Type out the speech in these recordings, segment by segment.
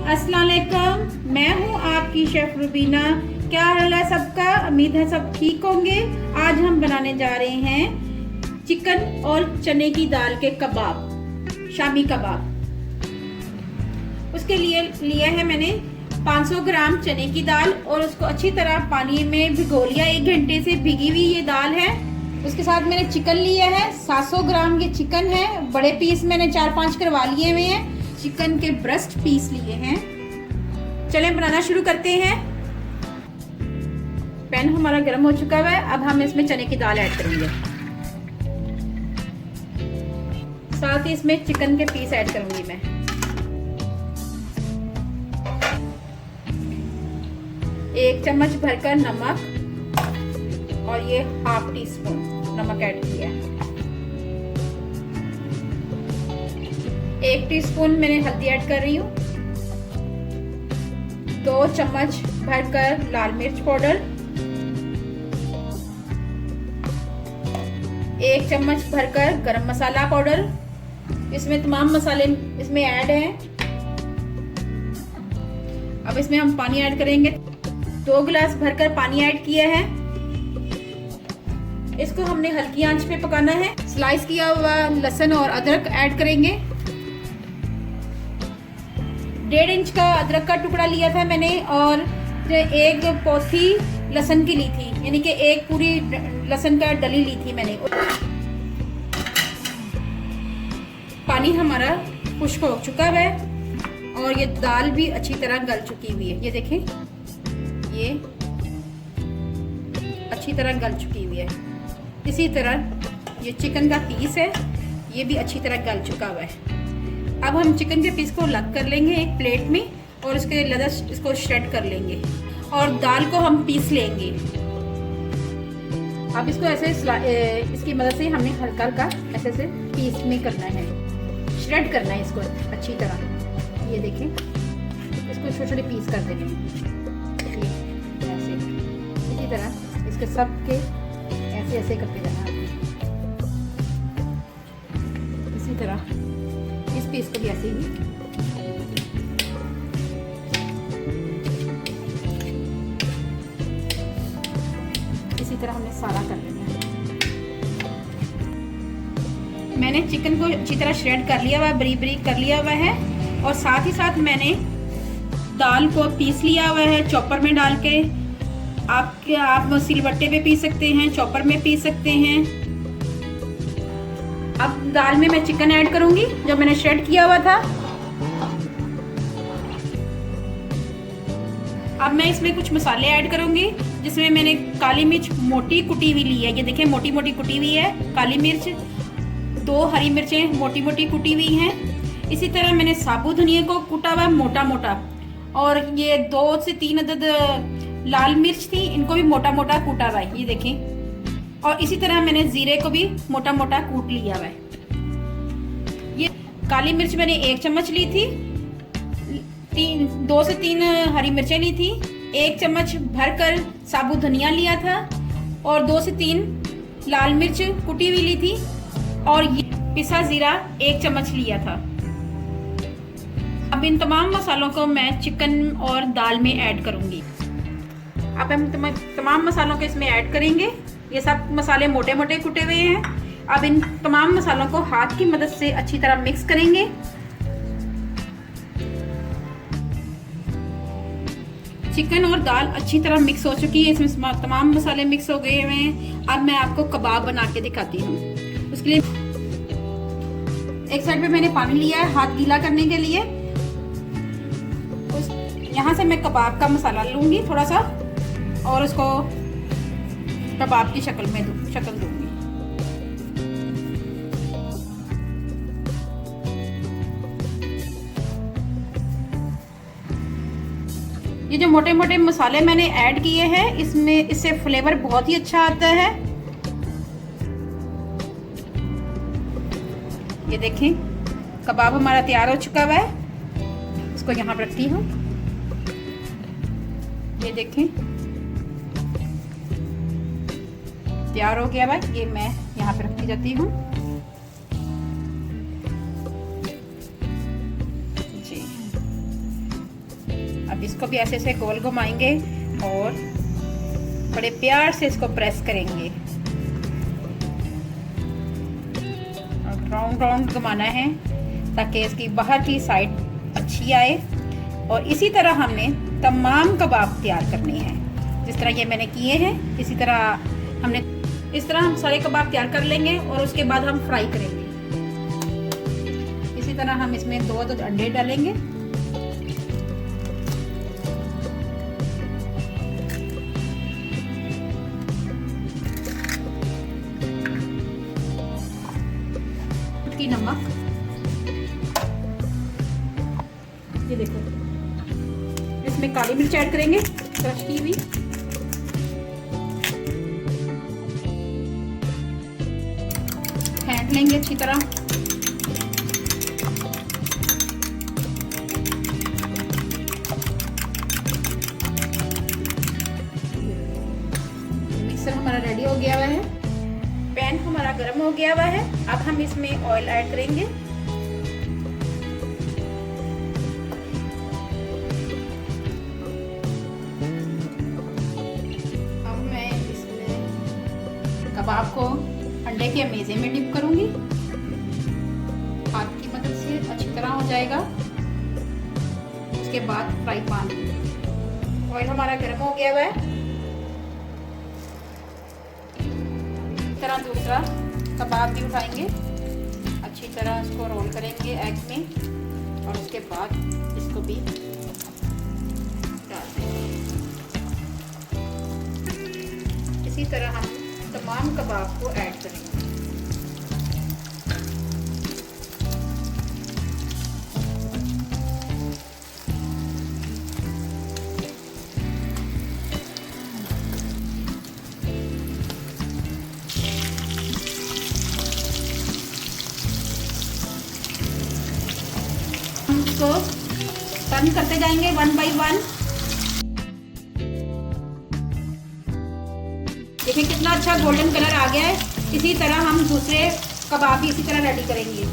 अस्सलाम वालेकुम, मैं हूँ आपकी शेफ रुबीना। क्या हाल है सबका? उम्मीद है सब ठीक होंगे। आज हम बनाने जा रहे हैं चिकन और चने की दाल के कबाब, शामी कबाब। उसके लिए लिया है मैंने 500 ग्राम चने की दाल और उसको अच्छी तरह पानी में भिगो लिया। 1 घंटे से भिगी हुई ये दाल है। उसके साथ मैंने चिकन लिया है, 700 ग्राम ये चिकन है। बड़े पीस मैंने 4-5 करवा लिए हुए हैं। चिकन के ब्रेस्ट पीस लिए हैं। चलें बनाना शुरू करते हैं। पैन हमारा गर्म हो चुका है। अब हम इसमें चने की दाल ऐड करेंगे, साथ ही इसमें चिकन के पीस ऐड करूंगी मैं। एक चम्मच भरकर नमक और ये ½ टीस्पून नमक ऐड किया है। 1 टीस्पून मैंने हल्दी ऐड कर रही हूँ। 2 चम्मच भरकर लाल मिर्च पाउडर, 1 चम्मच भरकर गरम मसाला पाउडर। इसमें तमाम मसाले इसमें ऐड हैं। अब इसमें हम पानी ऐड करेंगे। 2 गिलास भरकर पानी ऐड किया है। इसको हमने हल्की आंच पे पकाना है। स्लाइस किया हुआ लहसुन और अदरक ऐड करेंगे। 1.5 इंच का अदरक का टुकड़ा लिया था मैंने और 1 पौथी लहसुन की ली थी, यानी कि 1 पूरी लहसुन का डली ली थी मैंने। पानी हमारा खुश्क हो चुका है और ये दाल भी अच्छी तरह गल चुकी हुई है। ये देखें, ये अच्छी तरह गल चुकी हुई है। इसी तरह ये चिकन का पीस है, ये भी अच्छी तरह गल चुका हुआ है। अब हम चिकन के पीस को अलग कर लेंगे एक प्लेट में और उसके लदस इसको श्रेड कर लेंगे और दाल को हम पीस लेंगे। अब इसको ऐसे इसकी मदद से हमें हल्का हल्का ऐसे से पीस में करना है, श्रेड करना है इसको अच्छी तरह। ये देखें, इसको छोटे छोटे पीस कर देने हैं ऐसे। इसी तरह इसके सब के ऐसे ऐसे करते जाना। इसी तरह इस पीस को भी ऐसे ही इसी तरह हमने सारा कर लेना है। मैंने चिकन को अच्छी तरह श्रेड कर लिया हुआ है, बारीक बारीक कर लिया हुआ है और साथ ही साथ मैंने दाल को पीस लिया हुआ है चॉपर में डाल के। आप सिलबट्टे पे पीस सकते हैं, चॉपर में पीस सकते हैं। अब दाल में मैं चिकन ऐड करूंगी जो मैंने श्रेड किया हुआ था। अब मैं इसमें कुछ मसाले ऐड करूंगी, जिसमें मैंने काली मिर्च मोटी कुटी हुई ली है। ये देखें, मोटी मोटी कुटी हुई है काली मिर्च। 2 हरी मिर्चें मोटी मोटी कुटी हुई हैं। इसी तरह मैंने साबुत धनिया को कूटा हुआ मोटा मोटा, और ये 2 से 3 अदद लाल मिर्च थी, इनको भी मोटा मोटा कूटा हुआ है। ये देखें, और इसी तरह मैंने जीरे को भी मोटा मोटा कूट लिया हुआ है। ये काली मिर्च मैंने 1 चम्मच ली थी, 2 से 3 हरी मिर्चें ली थी, 1 चम्मच भरकर साबुत धनिया लिया था और 2 से 3 लाल मिर्च कुटी हुई ली थी और ये पिसा जीरा 1 चम्मच लिया था। अब इन तमाम मसालों को मैं चिकन और दाल में ऐड करूंगी। अब हम तमाम मसालों को इसमें ऐड करेंगे। ये सब मसाले मोटे मोटे कुटे हुए हैं। अब इन तमाम मसालों को हाथ की मदद से अच्छी तरह मिक्स करेंगे। चिकन और दाल अच्छी तरह मिक्स हो चुकी है, इसमें तमाम मसाले मिक्स हो गए हुए हैं। अब मैं आपको कबाब बना के दिखाती हूँ। उसके लिए एक साइड पे मैंने पानी लिया है हाथ गीला करने के लिए। यहाँ से मैं कबाब का मसाला लूंगी थोड़ा सा और उसको कबाब की शक्ल दूंगी। ये जो मोटे मोटे मसाले मैंने ऐड किए हैं, इससे फ्लेवर बहुत ही अच्छा आता है। ये देखें, कबाब हमारा तैयार हो चुका हुआ है। इसको यहाँ पर रखती हूँ। ये देखें, तैयार हो गया भाई। ये मैं यहाँ पे रखती जाती हूँ। जी, इसको भी ऐसे ऐसे गोल घुमाएंगे और बड़े प्यार से इसको प्रेस करेंगे। राउंड राउंड घुमाना है ताकि इसकी बाहर की साइड अच्छी आए। और इसी तरह हमने तमाम कबाब तैयार करने हैं। जिस तरह ये मैंने किए हैं इसी तरह हम सारे कबाब तैयार कर लेंगे और उसके बाद हम फ्राई करेंगे। इसी तरह हम इसमें 2 अंडे डालेंगे। की नमक, ये देखो, इसमें काली मिर्च ऐड करेंगे क्रश की हुई। फेंट लेंगे अच्छी तरह। मिक्सर हमारा रेडी हो गया हुआ है। पैन हमारा गर्म हो गया हुआ है। अब हम इसमें ऑयल ऐड करेंगे। अब मैं इसमें कबाब को अंडे के मेज़े में डिप करूंगी। हाथ की मदद से अच्छी तरह हो जाएगा। उसके बाद फ्राई पैन, ऑयल हमारा गर्म हो गया हुआ है। तरह दूसरा कबाब भी उठाएंगे, अच्छी तरह इसको रोल करेंगे एग में और उसके बाद इसको भी डाल देंगे। इसी तरह हम तमाम कबाब को ऐड करेंगे। इसको टर्न करते जाएंगे 1 बाय 1। देखिए कितना अच्छा गोल्डन कलर आ गया है। इसी तरह हम दूसरे कबाब भी इसी तरह रेडी करेंगे।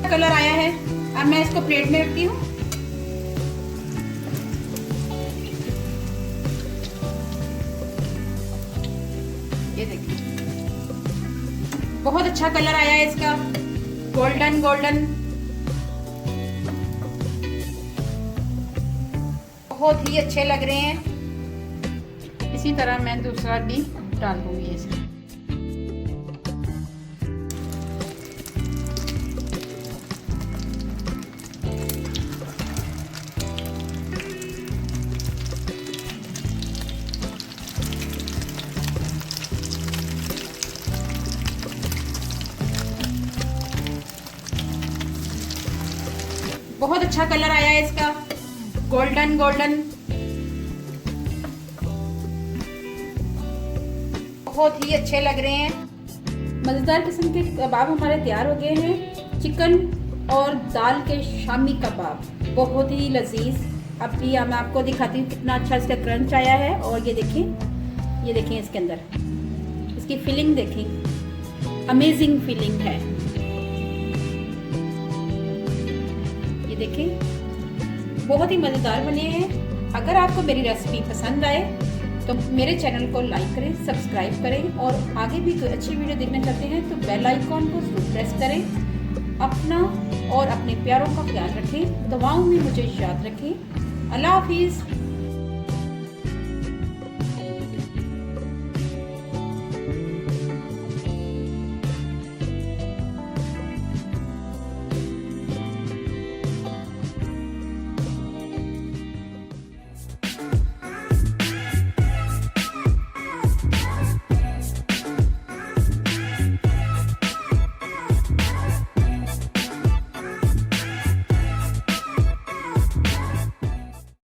कलर आया है। अब मैं इसको प्लेट में रखती हूँ। ये देखिए बहुत अच्छा कलर आया है इसका, गोल्डन गोल्डन, बहुत ही अच्छे लग रहे हैं। इसी तरह मैं दूसरा भी डाल दूंगी इसमें। बहुत अच्छा कलर आया है इसका, गोल्डन गोल्डन, बहुत ही अच्छे लग रहे हैं। मज़ेदार किस्म के कबाब हमारे तैयार हो गए हैं। चिकन और दाल के शामी कबाब बहुत ही लजीज। अब भी मैं आपको दिखाती हूँ कितना अच्छा इसका क्रंच आया है। और ये देखें इसके अंदर इसकी फिलिंग देखें, अमेजिंग फिलिंग है। देखें बहुत ही मज़ेदार बने हैं। अगर आपको मेरी रेसिपी पसंद आए तो मेरे चैनल को लाइक करें, सब्सक्राइब करें और आगे भी कोई अच्छी वीडियो देखना चाहते हैं तो बेल आइकॉन को जरूर प्रेस करें। अपना और अपने प्यारों का ख्याल रखें। दुआओं में मुझे याद रखें। अल्लाह हाफिज़।